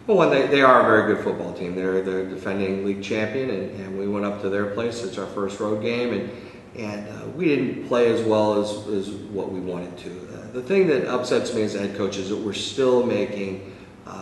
Well, they are a very good football team. They're the defending league champion, and we went up to their place. It's our first road game, and we didn't play as well as what we wanted to. The thing that upsets me as a head coach is that we're still making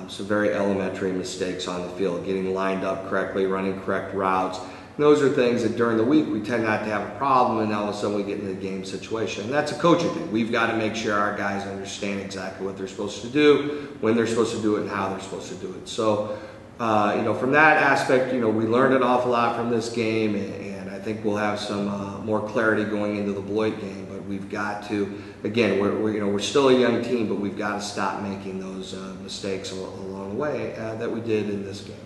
some very elementary mistakes on the field, getting lined up correctly, running correct routes. And those are things that during the week we tend not to have a problem, and all of a sudden we get into the game situation. And that's a coaching thing. We've got to make sure our guys understand exactly what they're supposed to do, when they're supposed to do it, and how they're supposed to do it. So, from that aspect, we learned an awful lot from this game, and I think we'll have some more clarity going into the Beloit game. But we've got to, again, we're still a young team, but we've got to stop making those mistakes along the way that we did in this game.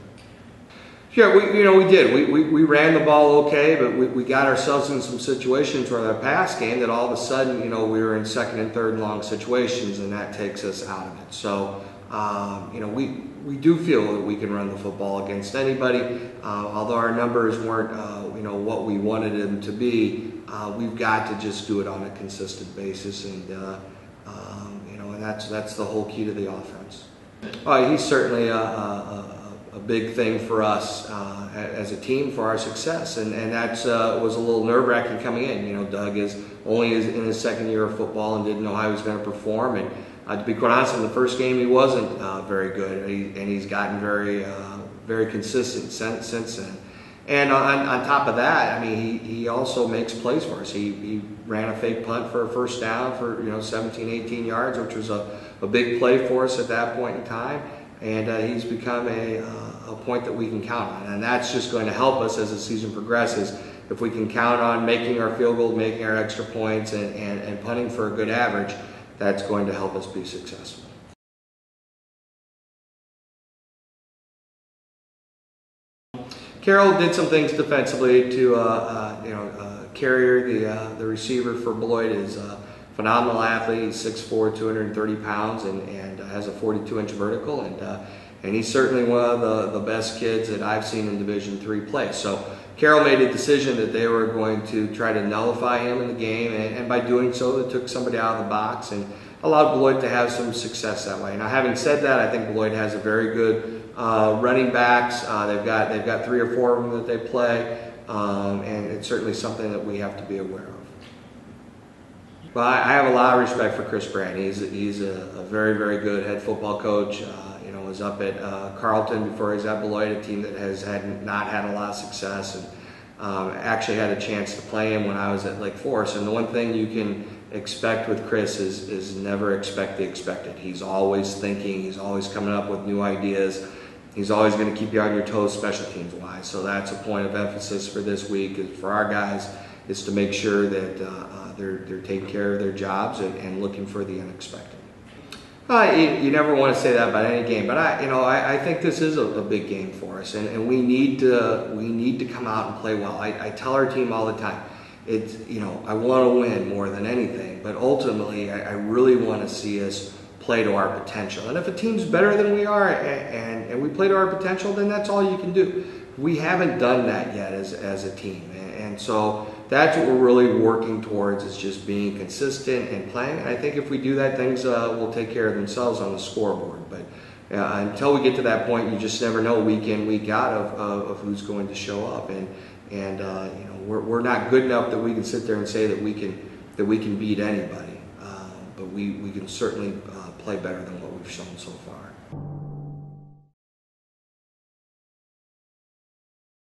Yeah, we did. We ran the ball okay, but we got ourselves in some situations where our pass game that all of a sudden, we were in second and third and long situations, and that takes us out of it. So, we do feel that we can run the football against anybody. Although our numbers weren't, what we wanted them to be, we've got to just do it on a consistent basis, and that's the whole key to the offense. He's certainly a big thing for us as a team for our success, and that was a little nerve-wracking coming in. Doug is only in his second year of football and didn't know how he was going to perform, and to be quite honest, in the first game he wasn't very good, and he's gotten very consistent since then. And on top of that, he also makes plays for us. He ran a fake punt for a first down for 17, 18 yards, which was a big play for us at that point in time. And he's become a point that we can count on. And that's just going to help us as the season progresses. If we can count on making our field goal, making our extra points, and punting for a good average, that's going to help us be successful. Carroll did some things defensively to Carrier, the receiver for Beloit, is a phenomenal athlete. He's 6'4", 230 pounds, and has a 42-inch vertical, and he's certainly one of the best kids that I've seen in Division III play. So Carroll made a decision that they were going to try to nullify him in the game, and by doing so, they took somebody out of the box and allowed Beloit to have some success that way. Now, having said that, I think Beloit has a very good running backs. They've got 3 or 4 of them that they play, and it's certainly something that we have to be aware of. Well, I have a lot of respect for Chris Brand. He's a very, very good head football coach. Was up at Carleton before he's at Beloit, a team that has not had a lot of success, and actually had a chance to play him when I was at Lake Forest. And the one thing you can expect with Chris is never expect the expected. He's always thinking. He's always coming up with new ideas. He's always going to keep you on your toes special teams wise. So that's a point of emphasis for this week for our guys, is to make sure that they're taking care of their jobs and looking for the unexpected. You never want to say that about any game, but I think this is a big game for us, and we need to come out and play well. I tell our team all the time, I want to win more than anything, but ultimately I really want to see us play to our potential. And if a team's better than we are and we play to our potential, then that's all you can do. We haven't done that yet as a team, and so that's what we're really working towards, is just being consistent and playing. And I think if we do that, things will take care of themselves on the scoreboard. But until we get to that point, you just never know week in, week out of who's going to show up. And we're not good enough that we can sit there and say that we can beat anybody. But we can certainly play better than what we've shown so far.